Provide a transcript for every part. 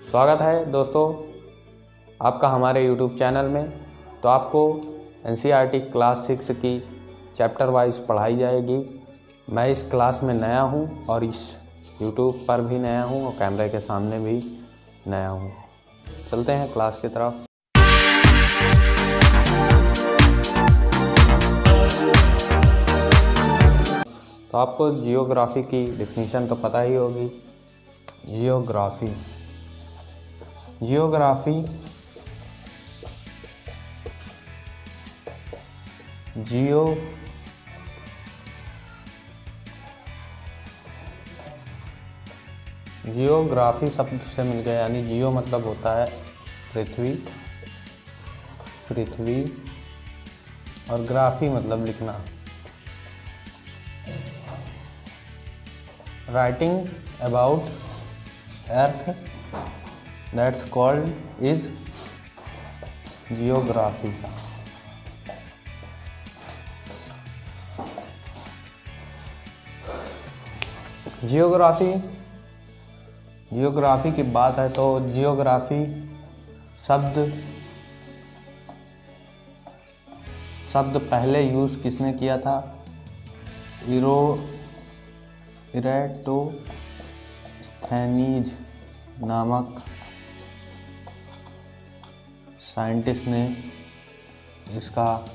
स्वागत है दोस्तों आपका हमारे YouTube चैनल में। तो आपको NCERT क्लास 6 की चैप्टर वाइज पढ़ाई जाएगी। मैं इस क्लास में नया हूं और इस YouTube पर भी नया हूं और कैमरे के सामने भी नया हूं। चलते हैं क्लास की तरफ। तो आपको जियोग्राफी की डेफिनेशन तो पता ही होगी। जियोग्राफी जियोग्राफी शब्द से मिल गया, यानी जियो मतलब होता है पृथ्वी और ग्राफी मतलब लिखना। Writing about earth that's called is geography. Geography की बात है तो जियोग्राफी शब्द पहले यूज़ किसने किया था? इरेटोस्थेनीज नामक साइंटिस्ट ने इसका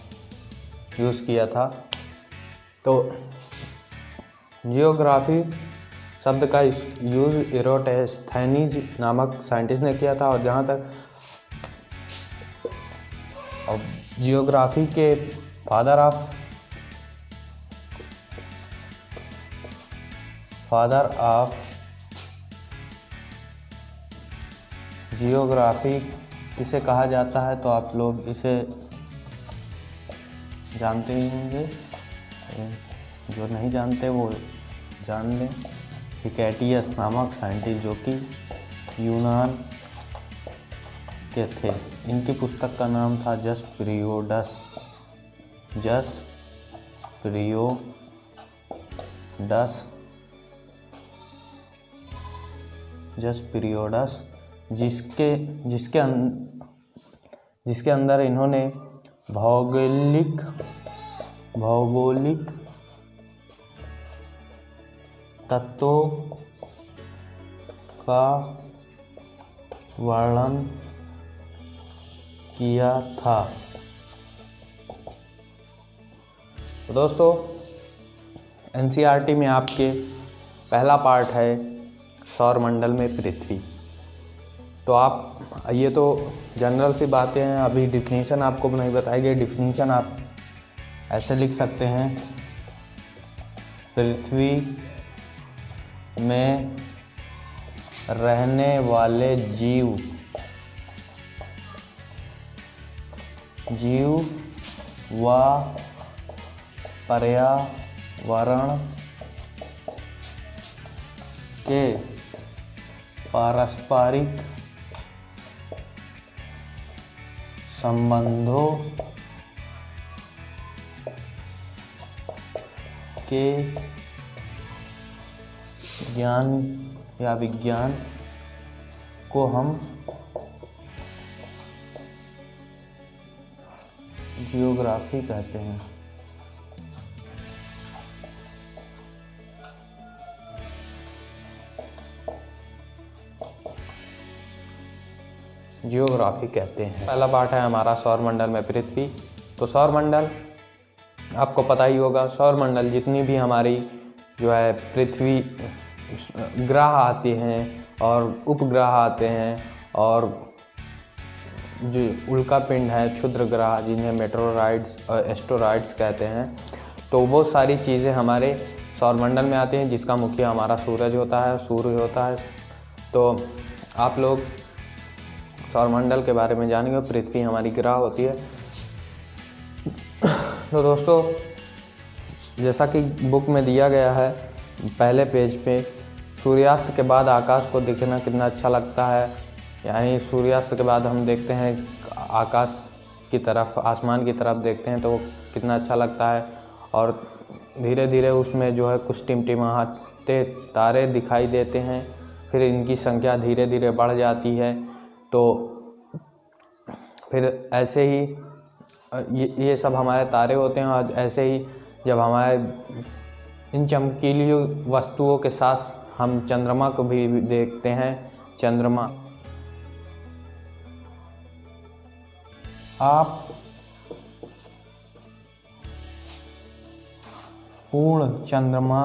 यूज़ किया था। तो जियोग्राफी शब्द का यूज़ इरेटोस्थेनीज नामक साइंटिस्ट ने किया था। और जहाँ तक जियोग्राफी के फादर ऑफ जियोग्राफी किसे कहा जाता है, तो आप लोग इसे जानते ही होंगे। जो नहीं जानते वो जान लें। हिकेटियस नामक साइंटिस्ट जो कि यूनान के थे। इनकी पुस्तक का नाम था जस पीरियोडस जिसके अंदर इन्होंने भौगोलिक तत्वों का वर्णन किया था। तो दोस्तों NCERT में आपके पहला पार्ट है सौरमंडल में पृथ्वी। तो आप ये तो जनरल सी बातें हैं, अभी डिफिनीशन आपको नहीं बताई गई। डिफिनीशन आप ऐसे लिख सकते हैं, पृथ्वी में रहने वाले जीव व पर्यावरण के पारस्परिक संबंधों के ज्ञान या विज्ञान को हम जियोग्राफी कहते हैं। पहला पार्ट है हमारा सौरमंडल में पृथ्वी। तो सौरमंडल आपको पता ही होगा। सौरमंडल जितनी भी हमारी जो है पृथ्वी ग्रह आते हैं और उपग्रह आते हैं, और जो उल्का पिंड है, क्षुद्र ग्रह जिन्हें मेटेरोइड्स और एस्टेरॉइड्स कहते हैं, तो वो सारी चीज़ें हमारे सौरमंडल में आती हैं, जिसका मुखिया हमारा सूर्य होता है। तो आप लोग सौरमंडल के बारे में जानेंगे। पृथ्वी हमारी ग्रह होती है। तो दोस्तों जैसा कि बुक में दिया गया है पहले पेज पे, सूर्यास्त के बाद आकाश को देखना कितना अच्छा लगता है। यानी सूर्यास्त के बाद हम देखते हैं आकाश की तरफ, आसमान की तरफ देखते हैं तो वो कितना अच्छा लगता है। और धीरे धीरे उसमें जो है कुछ टिमटिमाते तारे दिखाई देते हैं। फिर इनकी संख्या धीरे धीरे बढ़ जाती है। तो फिर ऐसे ही ये सब हमारे तारे होते हैं। और ऐसे ही जब हमारे इन चमकीली वस्तुओं के साथ हम चंद्रमा को भी देखते हैं। चंद्रमा आप पूर्ण चंद्रमा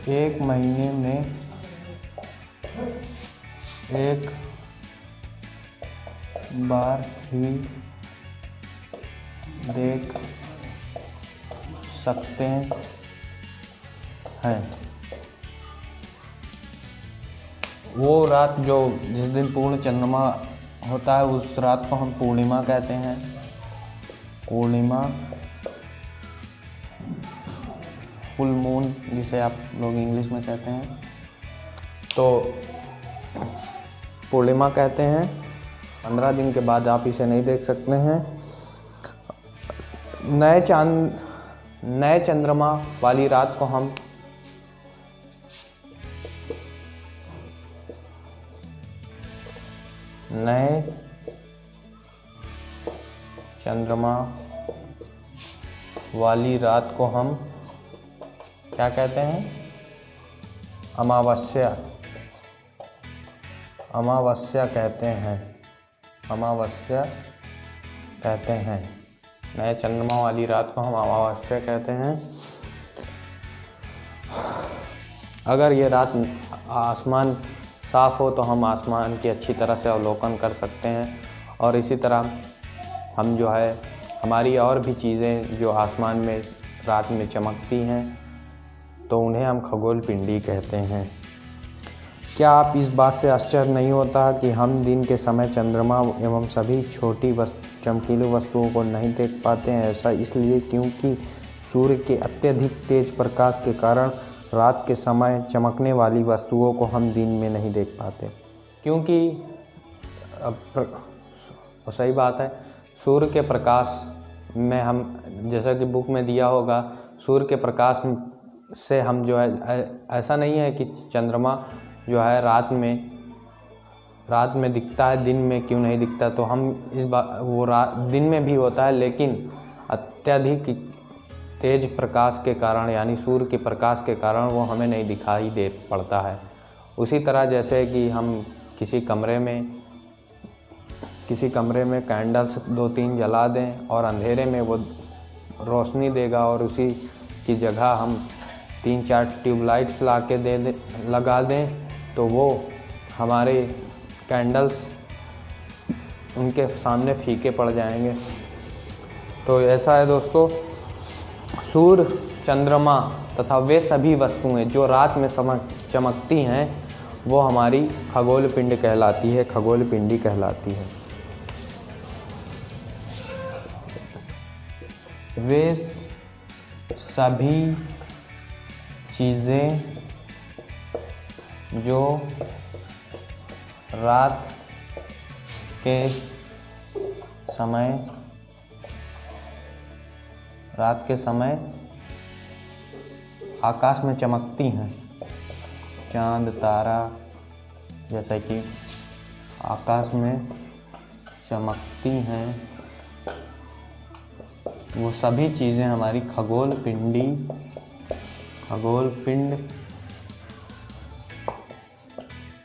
एक महीने में एक बार ही देख सकते हैं। वो रात जो जिस दिन पूर्ण चंद्रमा होता है उस रात को हम पूर्णिमा कहते हैं। पूर्णिमा, फुल मून जिसे आप लोग इंग्लिश में कहते हैं, तो पूर्णिमा कहते हैं। 15 दिन के बाद आप इसे नहीं देख सकते हैं। नए चंद्रमा वाली रात को हम नए चंद्रमा वाली रात को हम क्या कहते हैं? अमावस्या। अमावस्या कहते हैं। अमावस्या कहते हैं। नए चंद्रमा वाली रात को हम अमावस्या कहते हैं। अगर ये रात आसमान साफ़ हो तो हम आसमान की अच्छी तरह से अवलोकन कर सकते हैं। और इसी तरह हम जो है हमारी और भी चीज़ें जो आसमान में रात में चमकती हैं तो उन्हें हम खगोल पिंडी कहते हैं। क्या आप इस बात से आश्चर्य नहीं होता कि हम दिन के समय चंद्रमा एवं सभी छोटी चमकीली वस्तुओं को नहीं देख पाते हैं? ऐसा इसलिए क्योंकि सूर्य के अत्यधिक तेज प्रकाश के कारण रात के समय चमकने वाली वस्तुओं को हम दिन में नहीं देख पाते। क्योंकि सही बात है, सूर्य के प्रकाश में हम, जैसा कि बुक में दिया होगा, सूर्य के प्रकाश से हम जो है, ऐसा नहीं है कि चंद्रमा जो है रात में दिखता है, दिन में क्यों नहीं दिखता। तो हम इस बात वो दिन में भी होता है, लेकिन अत्यधिक तेज प्रकाश के कारण यानी सूर्य के प्रकाश के कारण वो हमें नहीं दिखाई दे पड़ता है। उसी तरह जैसे कि हम किसी कमरे में कैंडल्स 2-3 जला दें और अंधेरे में वो रोशनी देगा, और उसी की जगह हम 3-4 ट्यूबलाइट्स लगा दें तो वो हमारे कैंडल्स उनके सामने फीके पड़ जाएंगे। तो ऐसा है दोस्तों, सूर्य, चंद्रमा तथा वे सभी वस्तुएं जो रात में चमकती हैं वो हमारी खगोल पिंड कहलाती है, खगोल पिंडी कहलाती है। वे सभी चीज़ें जो रात के समय आकाश में चमकती हैं, चांद तारा जैसा कि आकाश में चमकती हैं, वो सभी चीज़ें हमारी खगोल पिंड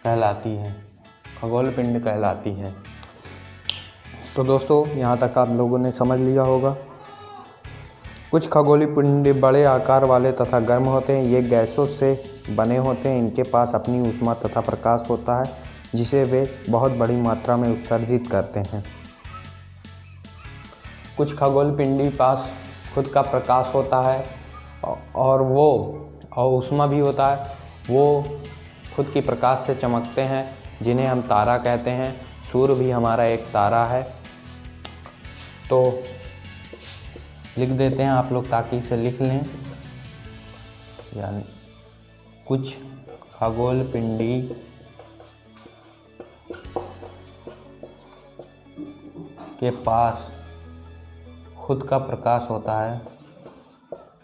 कहलाती हैं, खगोल पिंड कहलाती हैं। तो दोस्तों, यहाँ तक आप लोगों ने समझ लिया होगा। कुछ खगोलीय पिंड बड़े आकार वाले तथा गर्म होते हैं। ये गैसों से बने होते हैं। इनके पास अपनी ऊष्मा तथा प्रकाश होता है जिसे वे बहुत बड़ी मात्रा में उत्सर्जित करते हैं। कुछ खगोल पिंडी पास खुद का प्रकाश होता है और ऊष्मा भी होता है। वो खुद की प्रकाश से चमकते हैं, जिन्हें हम तारा कहते हैं। सूर्य भी हमारा एक तारा है। तो लिख देते हैं आप लोग ताकि इसे लिख लें। यानी कुछ खगोल पिंडी के पास खुद का प्रकाश होता है,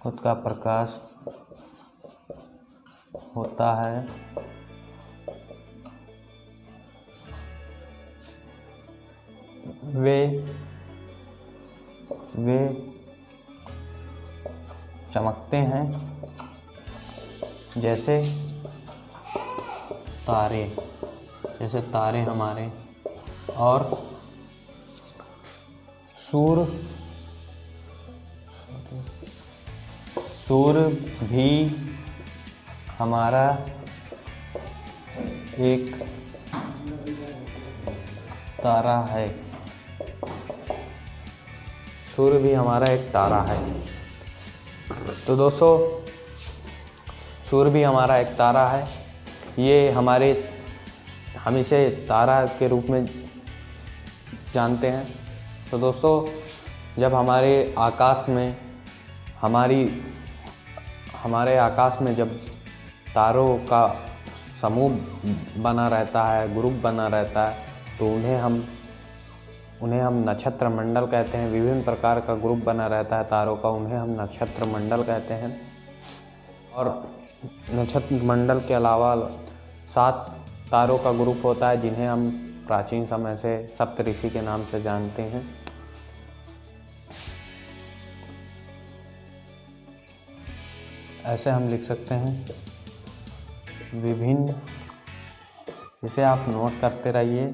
खुद का प्रकाश होता है, वे चमकते हैं जैसे तारे हमारे, और सूर्य भी हमारा एक तारा है। सूर्य भी हमारा एक तारा है। तो दोस्तों, सूर्य भी हमारा एक तारा है। ये हम इसे तारा के रूप में जानते हैं। तो दोस्तों, जब हमारे आकाश में जब तारों का समूह बना रहता है, ग्रुप बना रहता है, तो उन्हें हम नक्षत्र मंडल कहते हैं। विभिन्न प्रकार का ग्रुप बना रहता है तारों का, उन्हें हम नक्षत्र मंडल कहते हैं। और नक्षत्र मंडल के अलावा 7 तारों का ग्रुप होता है, जिन्हें हम प्राचीन समय से सप्तऋषि के नाम से जानते हैं। ऐसे हम लिख सकते हैं विभिन्न, इसे आप नोट करते रहिए,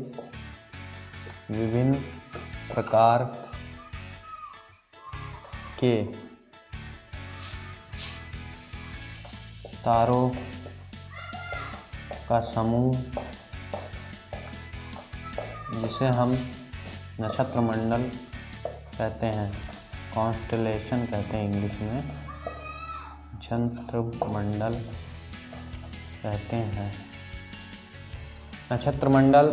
विभिन्न प्रकार के तारों का समूह, जिसे हम नक्षत्र मंडल कहते हैं, कॉन्स्टेलेशन कहते हैं इंग्लिश में, नक्षत्र मंडल कहते हैं, नक्षत्र मंडल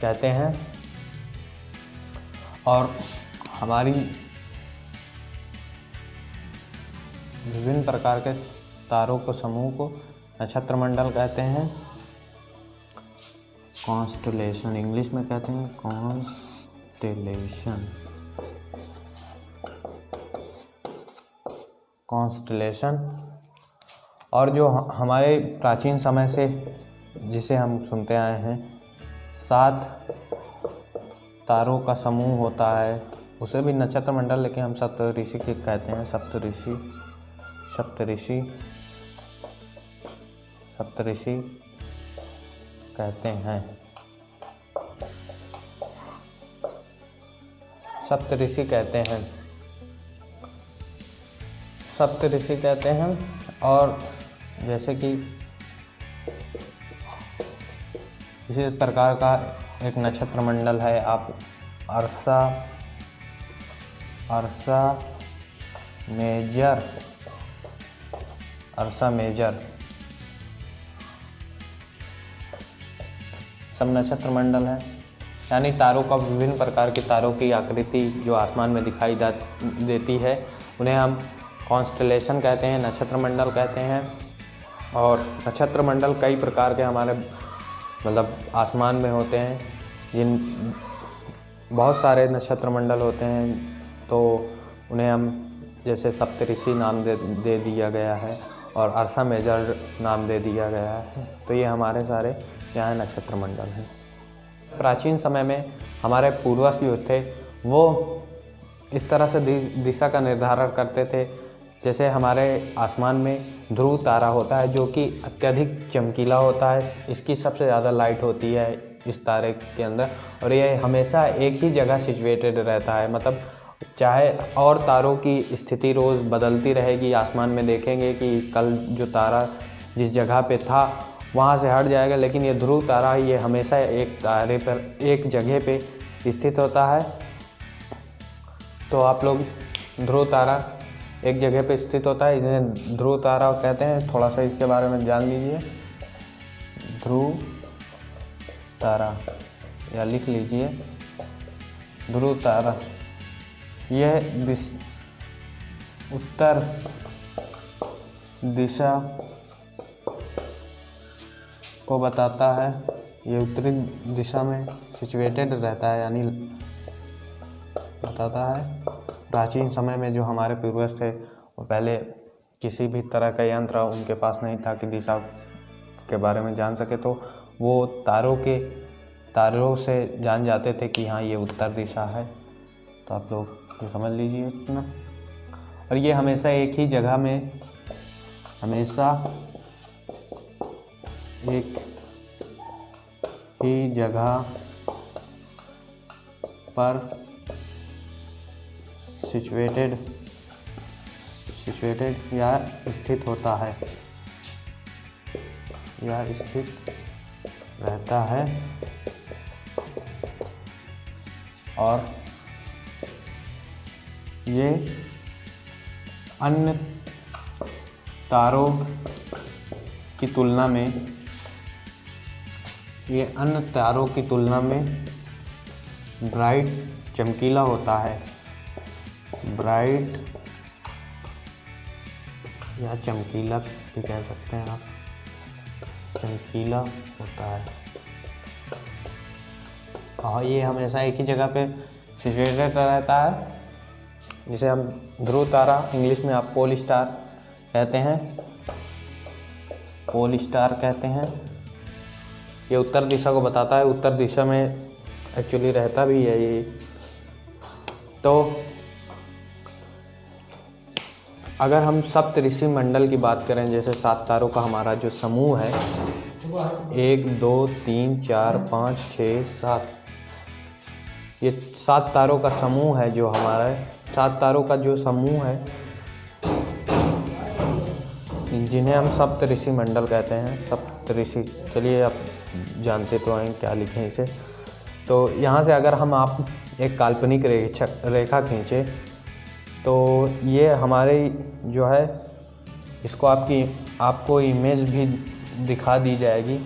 कहते हैं। और हमारी विभिन्न प्रकार के तारों को समूह को नक्षत्र मंडल कहते हैं, कॉन्स्टेलेशन इंग्लिश में कहते हैं, कॉन्स्टेलेशन। और जो हमारे प्राचीन समय से जिसे हम सुनते आए हैं, 7 तारों का समूह होता है, उसे भी नक्षत्र मंडल, लेकिन हम सप्तऋषि के कहते हैं, सप्तऋषि कहते हैं, सप्तऋषि कहते हैं। और जैसे कि इसी प्रकार का एक नक्षत्र मंडल है, आप अर्सा मेजर सब नक्षत्र मंडल है। यानी तारों का, विभिन्न प्रकार की तारों की आकृति जो आसमान में दिखाई देती है, उन्हें हम कॉन्स्टेलेशन कहते हैं, नक्षत्र मंडल कहते हैं। और नक्षत्र मंडल कई प्रकार के हमारे आसमान में होते हैं, बहुत सारे नक्षत्र मंडल होते हैं। तो उन्हें हम जैसे सप्तऋषि नाम दे दिया गया है और अर्सा मेजर नाम दे दिया गया है। तो ये हमारे सारे यहाँ नक्षत्र मंडल हैं। प्राचीन समय में हमारे पूर्वज जो थे, वो इस तरह से दिशा का निर्धारण करते थे। जैसे हमारे आसमान में ध्रुव तारा होता है, जो कि अत्यधिक चमकीला होता है, इसकी सबसे ज़्यादा लाइट होती है इस तारे के अंदर, और ये हमेशा एक ही जगह सिचुएटेड रहता है। चाहे और तारों की स्थिति रोज़ बदलती रहेगी, आसमान में देखेंगे कि कल जो तारा जिस जगह पे था वहाँ से हट जाएगा, लेकिन ये ध्रुव तारा ये हमेशा एक तारे पर, एक जगह पे स्थित होता है। तो आप लोग ध्रुव तारा एक जगह पे स्थित होता है, इन्हें ध्रुव तारा कहते हैं। थोड़ा सा इसके बारे में जान लीजिए। ध्रुव तारा, या लिख लीजिए ध्रुव तारा, यह उत्तर दिशा को बताता है। ये उत्तरी दिशा में सिचुएटेड रहता है, यानी बताता है। प्राचीन समय में जो हमारे पूर्वज थे वो पहले किसी भी तरह का यंत्र उनके पास नहीं था कि दिशा के बारे में जान सके, तो वो तारों से जान जाते थे कि हाँ ये उत्तर दिशा है। तो आप लोग ये समझ लीजिए इतना। और ये हमेशा एक ही जगह पर सिचुएटेड या स्थित होता है या स्थित रहता है, और ये अन्य तारों की तुलना में ब्राइट, चमकीला होता है। ब्राइट या चमकीला भी कह सकते हैं आप, चमकीला होता है। और ये हमेशा एक ही जगह पे सिचुएटेड रहता है, जिसे हम ध्रुव तारा, इंग्लिश में आप पोल स्टार कहते हैं। ये उत्तर दिशा को बताता है, उत्तर दिशा में एक्चुअली रहता भी है ये। तो अगर हम सप्तऋषि मंडल की बात करें, जैसे 7 तारों का हमारा जो समूह है, 1 2 3 4 5 6 7, ये 7 तारों का समूह है जो हमारा 7 तारों का जो समूह है, जिन्हें हम सप्तऋषि मंडल कहते हैं। सप्तऋषि, चलिए आप जानते तो हैं क्या लिखें इसे। तो यहाँ से अगर आप एक काल्पनिक रेखा खींचे, तो ये हमारे जो है, इसको आपको इमेज भी दिखा दी जाएगी।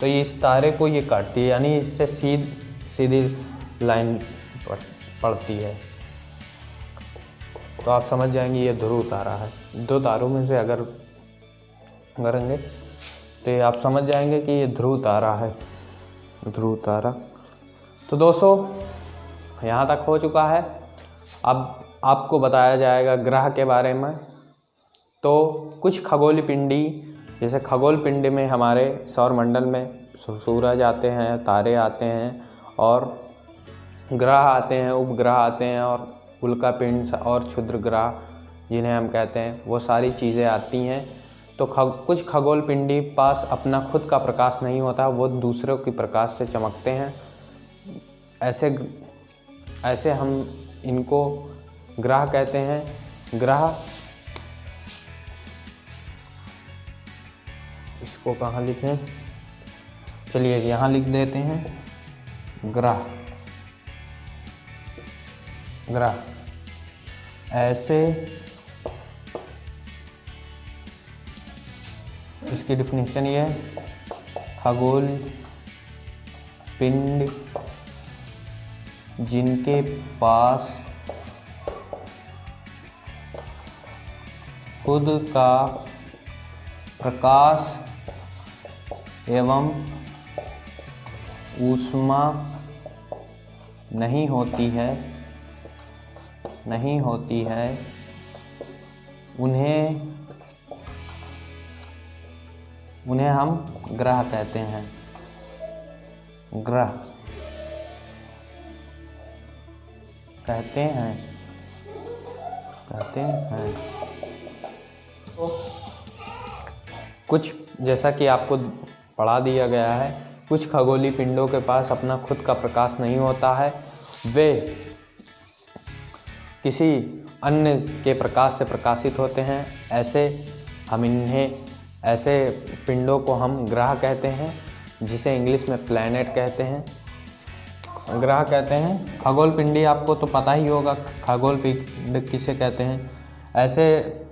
तो ये इस तारे को ये काटती है, यानी इससे सीधी लाइन पड़ती है। तो आप समझ जाएंगे ये ध्रुव तारा है। 2 तारों में से अगर करेंगे तो ये आप समझ जाएंगे कि ये ध्रुव तारा है, ध्रुव तारा। तो दोस्तों यहाँ तक हो चुका है। अब आपको बताया जाएगा ग्रह के बारे में। तो कुछ खगोलीय पिंडी, जैसे खगोल पिंड में हमारे सौरमंडल में सूरज आते हैं, तारे आते हैं, और ग्रह आते हैं, उपग्रह आते हैं, और उल्का पिंड और क्षुद्र ग्रह जिन्हें हम कहते हैं, वो सारी चीज़ें आती हैं। तो कुछ खगोल पिंडी पास अपना खुद का प्रकाश नहीं होता, वो दूसरों की प्रकाश से चमकते हैं। ऐसे हम इनको ग्रह कहते हैं। ग्रह, इसको कहाँ लिखें, चलिए यहाँ लिख देते हैं। ग्रह ऐसे, इसकी डिफिनीशन ये है, खगोल पिंड जिनके पास खुद का प्रकाश एवं ऊष्मा नहीं होती है, उन्हें हम ग्रह कहते हैं। ग्रह कहते हैं। कुछ, जैसा कि आपको पढ़ा दिया गया है, कुछ खगोलीय पिंडों के पास अपना खुद का प्रकाश नहीं होता है, वे किसी अन्य के प्रकाश से प्रकाशित होते हैं। ऐसे पिंडों को हम ग्रह कहते हैं, जिसे इंग्लिश में प्लैनेट कहते हैं, ग्रह कहते हैं। खगोल पिंडी आपको तो पता ही होगा, खगोल पिंड किसे कहते हैं। ऐसे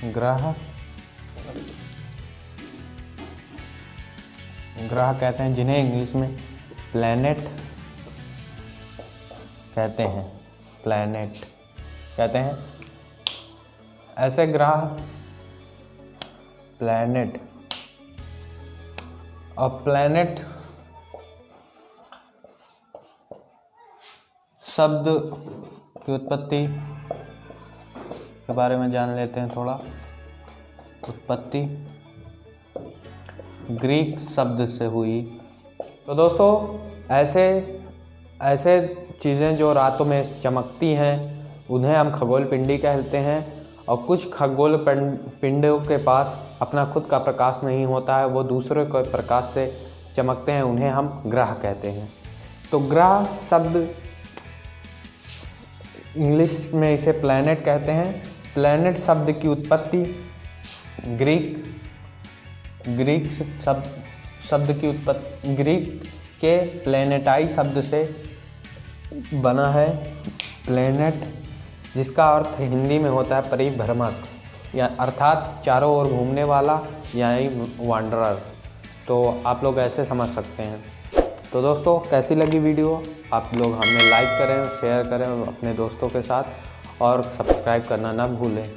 ग्रह कहते हैं, जिन्हें इंग्लिश में प्लैनेट कहते हैं। ऐसे ग्रह प्लैनेट, और प्लैनेट शब्द की उत्पत्ति के बारे में जान लेते हैं थोड़ा। उत्पत्ति ग्रीक शब्द से हुई। तो दोस्तों ऐसे चीज़ें जो रातों में चमकती हैं उन्हें हम खगोल पिंडी कहते हैं, और कुछ खगोल पिंडों के पास अपना खुद का प्रकाश नहीं होता है, वो दूसरे के प्रकाश से चमकते हैं, उन्हें हम ग्रह कहते हैं। तो ग्रह शब्द इंग्लिश में इसे प्लैनेट कहते हैं। प्लैनेट शब्द की उत्पत्ति ग्रीक के प्लैनेटाई शब्द से बना है। प्लैनेट जिसका अर्थ हिंदी में होता है परिभ्रमक, या अर्थात चारों ओर घूमने वाला, यानी वांडरर। तो आप लोग ऐसे समझ सकते हैं। तो दोस्तों कैसी लगी वीडियो, आप लोग हमें लाइक करें, शेयर करें अपने दोस्तों के साथ, और सब्सक्राइब करना ना भूलें।